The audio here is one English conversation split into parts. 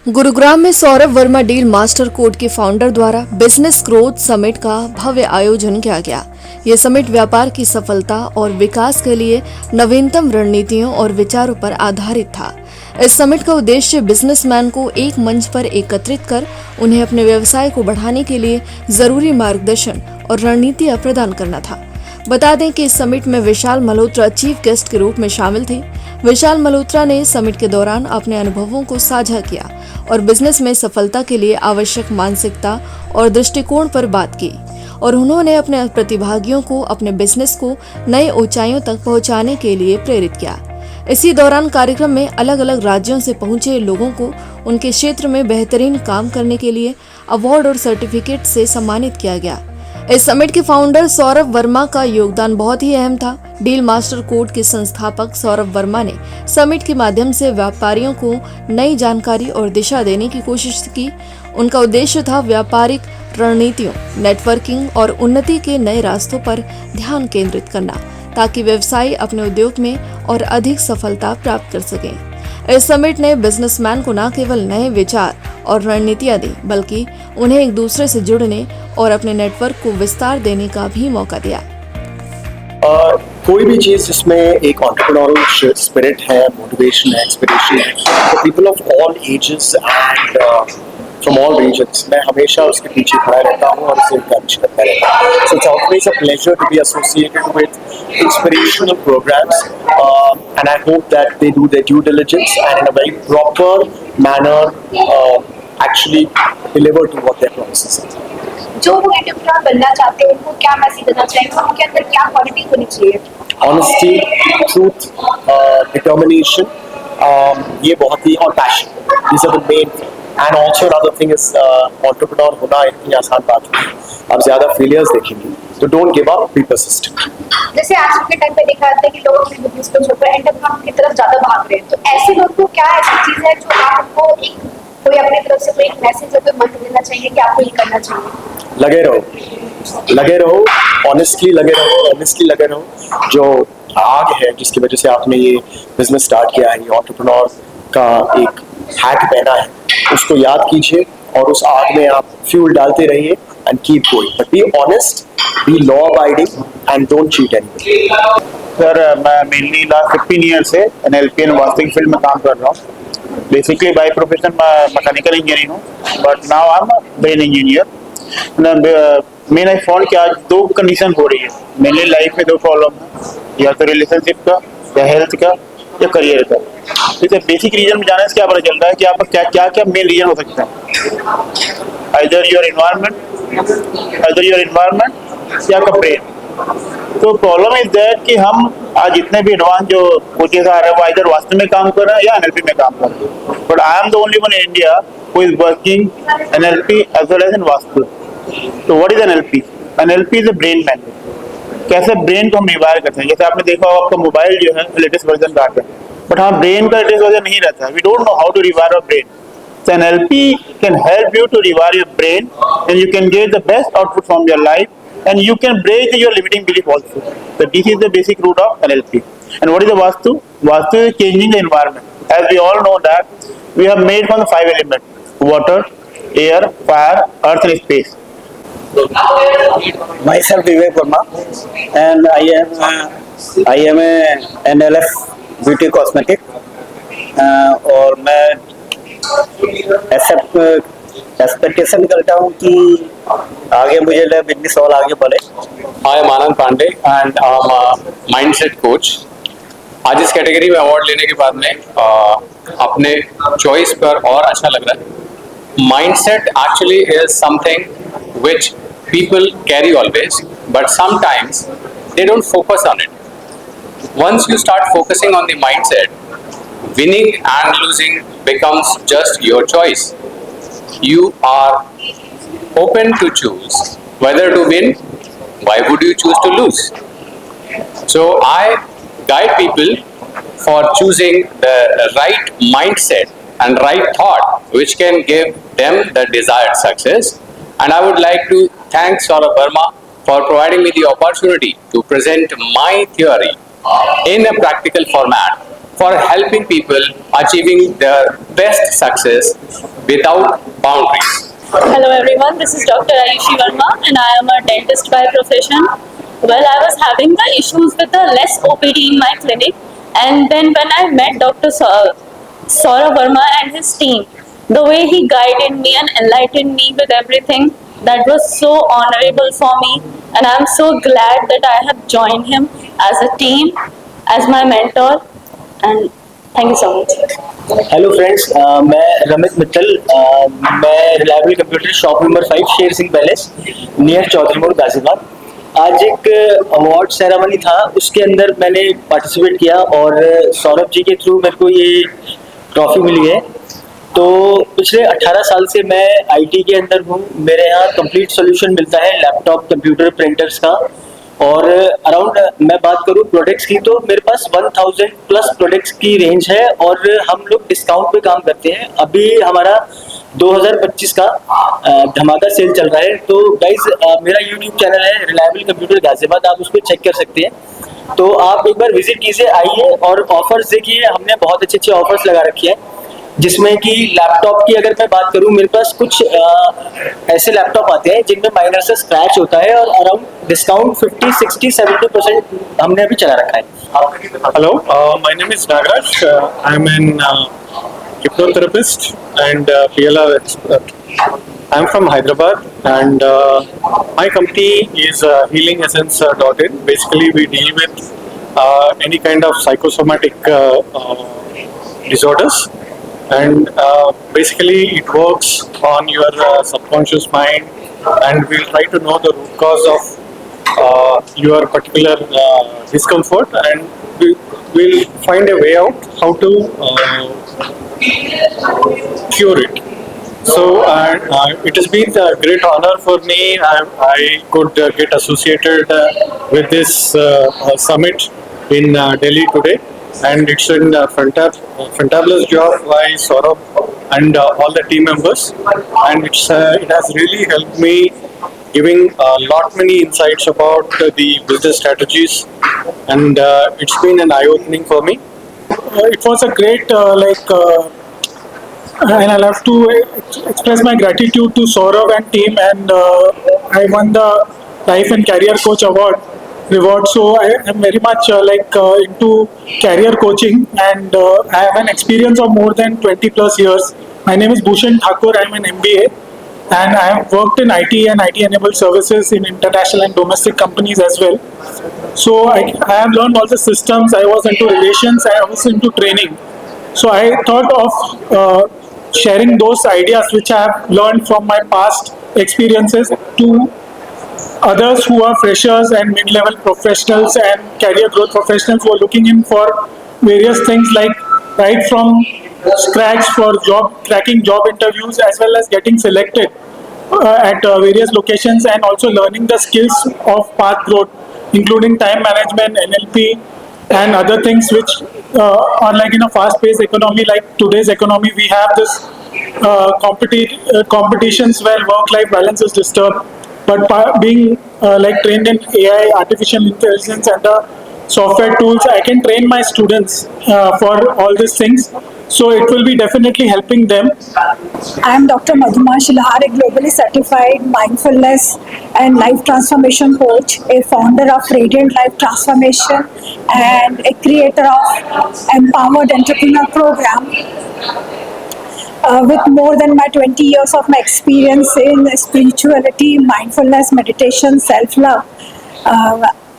गुरुग्राम में Saurabh Verma deal master code के founder द्वारा बिजनेस ग्रोथ समिट का भव्य आयोजन किया गया। यह समिट व्यापार की सफलता और विकास के लिए नवीनतम रणनीतियों और विचारों पर आधारित था। इस समिट का उद्देश्य बिजनेसमैन को एक मंच पर एकत्रित कर उन्हें अपने व्यवसाय को बढ़ाने के लिए जरूरी मार्गदर्शन और रणनीतियां प्रदान करना था। बता दें कि इस समिट में विशाल मल्होत्रा चीफ गेस्ट के रूप में शामिल थे। विशाल मल्होत्रा ने समिट के दौरान अपने अनुभवों को साझा किया और बिजनेस में सफलता के लिए आवश्यक मानसिकता और दृष्टिकोण पर बात की और उन्होंने अपने प्रतिभागियों को अपने बिजनेस को नए ऊंचाइयों तक पहुंचाने के लिए प्रेरित किया। इसी दौरान कार्यक्रम में अलग अलग राज्यों से पहुंचे लोगों को उनके क्षेत्र में बेहतरीन काम करने के लिए अवार्ड और सर्टिफिकेट से सम्मानित किया गया। इस समिट के फाउंडर सौरभ वर्मा का योगदान बहुत ही अहम था। डील मास्टर कोड के संस्थापक सौरभ वर्मा ने समिट के माध्यम से व्यापारियों को नई जानकारी और दिशा देने की कोशिश की। उनका उद्देश्य था व्यापारिक रणनीतियों, नेटवर्किंग और उन्नति के नए रास्तों पर ध्यान केंद्रित करना, ताकि व्यवसायी अपने उद्योग में और अधिक सफलता प्राप्त कर सकें। इस समिट ने बिजनेसमैन को न केवल नए विचार और रणनीतियां दी, बल्कि उन्हें एक दूसरे से जुड़ने और अपने नेटवर्क को विस्तार देने का भी मौका दिया। कोई भी चीज जिसमें एक एंटरप्रेन्योरियल स्पिरिट है, मोटिवेशन है, इंस्पिरेशन है, तो people of all ages and from all regions, मैं हमेशा उसके पीछे खड़ा रहता हूँ और उसे एनकरेज करता रहता हूँ। So it's always a pleasure to be associated with inspirational programs, and I hope that they do their due diligence and in a very proper manner actually deliver to what their promises are. जो वो entrepreneur बनना चाहते हैं उनको क्या message देना चाहिए, उनके अंदर क्या क्वालिटी होनी चाहिए? Honesty, truth, determination, ये बहुत ही, और passion, these are the main thing. And also another thing is entrepreneur होना इतनी आसान बात नहीं है। आप ज्यादा failures देखेंगे, तो don't give up, be persistent. जैसे आज के टाइम पे देखा जाता है कि लोग अपने बिजनेस को छोड़कर एंटरप्रेन्योर की तरफ ज्यादा भाग रहे हैं, तो ऐसे लोगों को क्या ऐसी चीज है जो आपको कोई अपनी तरफ से कोई एक मैसेज या कोई मंत्र देना चाहिए कि आपको ये करना चाहिए? लगे रहो, ऑनेस्टली लगे रहो। जो आग है जिसकी वजह से आपने ये बिजनेस स्टार्ट किया है, ये एंटरप्रेन्योर का एक हैक पहना है, उसको याद कीजिए और उस आग में आप फ्यूल डालते रहिए and keep going, but be honest, be law abiding and don't cheat anybody. Sir, मैं मेनली लास्ट 15 ईयर से NLP एंड वास्तविक फील्ड में काम कर रहा हूँ। बेसिकली बाय प्रोफेशन मैं मैकेनिकल इंजीनियर हूँ, but now I am brain engineer. Main I found कि आज दो कंडीशन हो रही है मेनली लाइफ में, दो प्रॉब्लम है, या तो रिलेशनशिप का, या हेल्थ का, या करियर का। इसे बेसिक रीजन में जाने से क्या पता चल रहा है कि आपका क्या क्या मेन रीजन हो सकता है। either your environment या आपका ब्रेन। तो प्रॉब्लम इज दैट कि हम आज जितने भी एडवांस जो कोचेस आ रहे हैं वो इधर वास्तव में काम कर रहे हैं या NLP में काम कर रहे हैं, but I am the only one in India who is working NLP as well as in Vastu. तो what is NLP? NLP is a brain manual. कैसे ब्रेन को हम रिवायर करते हैं। जैसे आपने देखा होगा आपका मोबाइल जो है लेटेस्ट वर्जन का आता है, बट हाँ ब्रेन का लेटेस्ट वर्जन नहीं रहता है। We don't know how to rewire our brain. So NLP can help you to rewire your brain and you can get the best output from your life and you can break your limiting belief also. So this is the basic root of NLP. And what is the Vastu? Vastu is changing the environment. As we all know that we have made from the 5 elements: water, air, fire, earth and space. Myself Vivek Verma and I am a NLF beauty cosmetic और मैं expectation करता हूँ कि आगे मुझे business और आगे बढ़े। I am Anand Pandey and I am mindset coach. आज इस कैटेगरी में अवार्ड लेने के बाद में अपने चॉइस पर और अच्छा लग रहा है। Mindset actually is something which people carry always, but sometimes they don't focus on it. Once you start focusing on the mindset, winning and losing becomes just your choice. You are open to choose whether to win. Why would you choose to lose? So I guide people for choosing the right mindset and right thought which can give them the desired success. And I would like to thank Saurabh Verma for providing me the opportunity to present my theory in a practical format for helping people achieving their best success without boundaries. Hello everyone, this is Dr. Ayushi Verma and I am a dentist by profession. Well, I was having the issues with the less OPD in my clinic, and then when I met Dr. Saurav Verma and his team, the way he guided me and enlightened me with everything, that was so honorable for me, and I'm so glad that I have joined him as a team, as my mentor, and thank you so much. Hello friends, मैं रमित मित्तल, मैं reliable computer shop number 5 Sher Singh palace near Chaudhary मोड़ गाजियाबाद। आज एक award ceremony था, उसके अंदर मैंने participate किया और सौरभ जी के थ्रू मेरे को ये ट्रॉफी मिली है। तो पिछले 18 साल से मैं आईटी के अंदर हूँ। मेरे यहाँ कंप्लीट सॉल्यूशन मिलता है लैपटॉप, कंप्यूटर, प्रिंटर्स का। और अराउंड मैं बात करूँ प्रोडक्ट्स की, तो मेरे पास 1000 प्लस प्रोडक्ट्स की रेंज है और हम लोग डिस्काउंट पे काम करते हैं। अभी हमारा 2025 का धमाका सेल चल रहा है। तो गाइज, मेरा यूट्यूब चैनल है रिलायबल कंप्यूटर गाजियाबाद, आप उस पर चेक कर सकते हैं। तो आप एक बार विजिट कीजिए, आइए और ऑफर्स देखिए। हमने बहुत अच्छे अच्छे ऑफर्स लगा रखे हैं, जिसमें कि लैपटॉप की अगर मैं बात करूं, मेरे पास कुछ ऐसे लैपटॉप आते हैं जिनमें माइनर से स्क्रैच होता है और अराउंड डिस्काउंट 50, 60, 70% हमने अभी चला रखा है। Hello, my name is Nagaraj. I'm an hypnotherapist and PLR expert. I'm from Hyderabad, and my company is healingessence.in. Basically, we deal with any kind of psychosomatic disorders, and basically it works on your subconscious mind, and we'll try to know the root cause of your particular discomfort, and we'll find a way out how to cure it. So it has been a great honor for me. I could get associated with this summit in Delhi today, and it's a fantabulous job by Saurabh and all the team members, and it has really helped me giving a lot many insights about the business strategies, and it's been an eye-opening for me. It was a great and I'll have to express my gratitude to Saurabh and team, and I won the Life and Career Coach Award reward. So I am very much into career coaching, and I have an experience of more than 20 plus years. My name is Bhushan Thakur. I am an MBA, and I have worked in IT and IT enabled services in international and domestic companies as well. So I have learned all the systems. I was into relations. I was into training. So I thought of sharing those ideas which I have learned from my past experiences to others who are freshers and mid-level professionals and career growth professionals who are looking in for various things, like right from scratch for cracking job interviews, as well as getting selected at various locations, and also learning the skills of path growth, including time management, NLP, and other things which are like in a fast-paced economy like today's economy. We have this competitions where work-life balance is disturbed. But being trained in AI, artificial intelligence, and the software tools, I can train my students for all these things. So it will be definitely helping them. I am Dr. Madhuma Shilhar, a globally certified mindfulness and life transformation coach, a founder of Radiant Life Transformation, and a creator of Empowered Entrepreneur Program. With more than my 20 years of my experience in spirituality, mindfulness, meditation, self-love,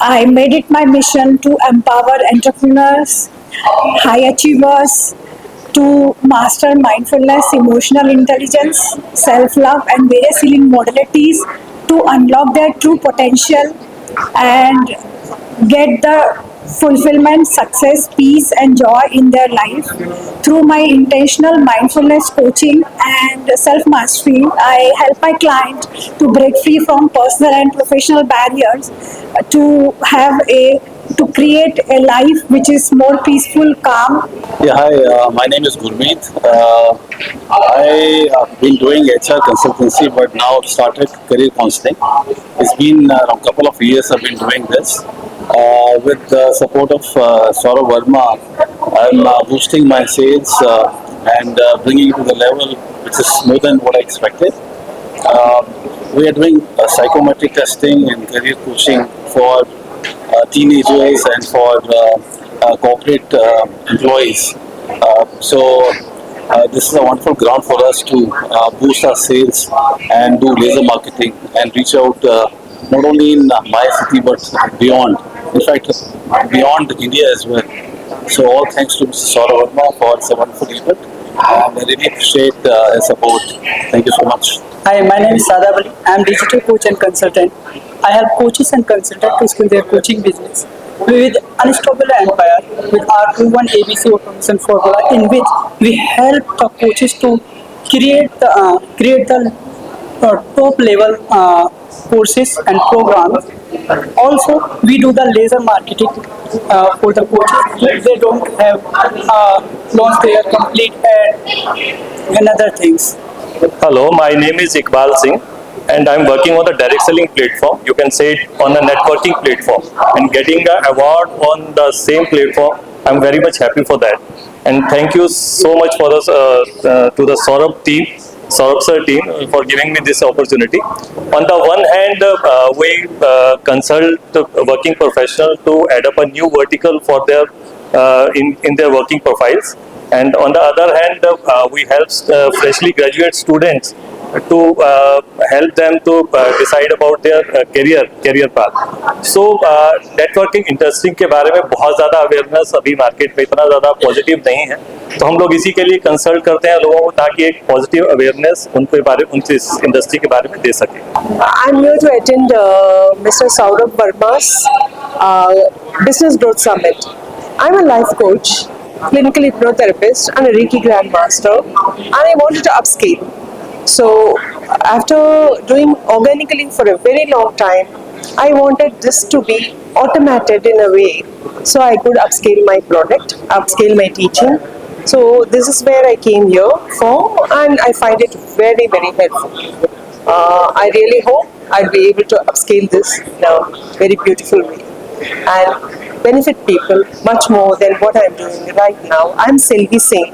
I made it my mission to empower entrepreneurs, high achievers, to master mindfulness, emotional intelligence, self-love, and various healing modalities to unlock their true potential and get the fulfillment, success, peace, and joy in their life. Through my intentional mindfulness coaching and self-mastery, I help my client to break free from personal and professional barriers to create a life which is more peaceful, calm. Yeah, hi, my name is Gurmeet. I have been doing HR consultancy, but now I've started career counseling. It's been a couple of years I've been doing this. With the support of Saurav Verma, I'm boosting my sales and bringing it to the level which is more than what I expected. We are doing psychometric testing and career coaching for teenagers and for corporate employees. This is a wonderful ground for us to boost our sales and do laser marketing and reach out not only in my city but beyond. In fact, beyond India as well. So all thanks to Mr. Saurabh Verma for this wonderful event. I really appreciate his support. Thank you so much. Hi, my name is Sadab Ali. I am digital coach and consultant. I help coaches and consultants to scale their coaching business with Unstoppable Empire with our proven ABC automation formula, in which we help the coaches to create the top level courses and programs. Also, we do the laser marketing for the coaches if they don't have launched their complete and other things. Hello, my name is Iqbal Singh and I'm working on the direct selling platform. You can say it on a networking platform, and getting an award on the same platform, I'm very much happy for that. And thank you so much for this to the Saurabh sir team for giving me this opportunity. On the one hand, we consult working professionals to add up a new vertical for their in their working profiles. And on the other hand, we help freshly graduate students to help them to decide about their career path. So networking industry के बारे में बहुत ज़्यादा awareness अभी market में इतना ज़्यादा positive नहीं है, तो हम लोग इसी के लिए कंसल्ट करते हैं लोगों को ताकि एक पॉजिटिव अवेयरनेस उनके इस इंडस्ट्री के बारे में दे सके. I'm here to attend Mr. Saurabh Verma's Business Growth Summit. I'm a life coach, clinical hypnotherapist and a Reiki Grandmaster, and I wanted to upscale. So after doing organically for a very long time, I wanted this to be automated in a way so I could upscale my product, upscale my teaching. So this is where I came here for, and I find it very, very helpful. I really hope I'll be able to upscale this in a very beautiful way and benefit people much more than what I'm doing right now. I'm Selvi Singh,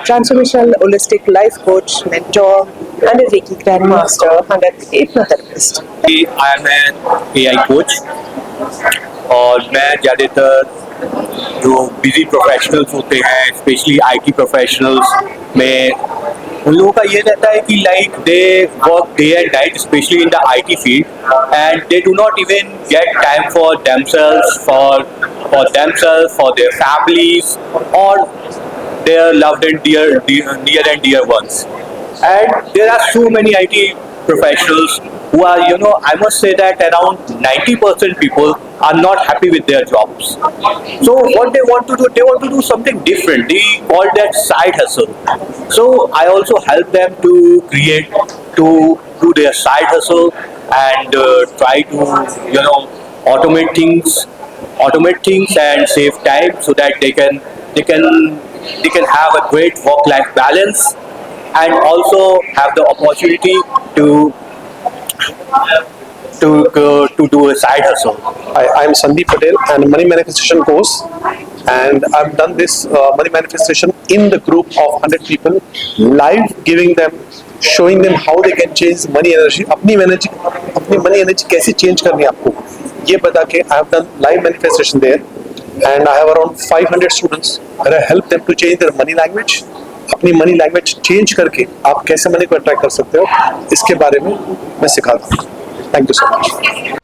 transformational holistic life coach, mentor, and a Reiki Grandmaster and a hypnotherapist. I am an AI coach और मैं ज़्यादातर जो busy professionals होते हैं, specially IT professionals में, उन लोगों का ये रहता है कि like they work day and night specially in the IT field and they do not even get time for themselves, for themselves, for their families और their loved and near and dear ones. And there are so many IT professionals who are, I must say that around 90% people are not happy with their jobs. So what they want to do, they want to do something different. They call that side hustle. So I also help them to do their side hustle and try to, automate things and save time so that they can have a great work-life balance and also have the opportunity to do a side hustle. I'm Sandeep Patel and Money Manifestation course, and I've done this Money Manifestation in the group of 100 people, live giving them, showing them how they can change money energy, अपनी money energy कैसे change करनी है आपको, ये बता के I have done live manifestation there. And I have around 500 students and I help them to change their money language. अपनी money language change करके आप कैसे money को attract कर सकते हो, इसके बारे में मैं सिखाता हूँ. Thank you so much.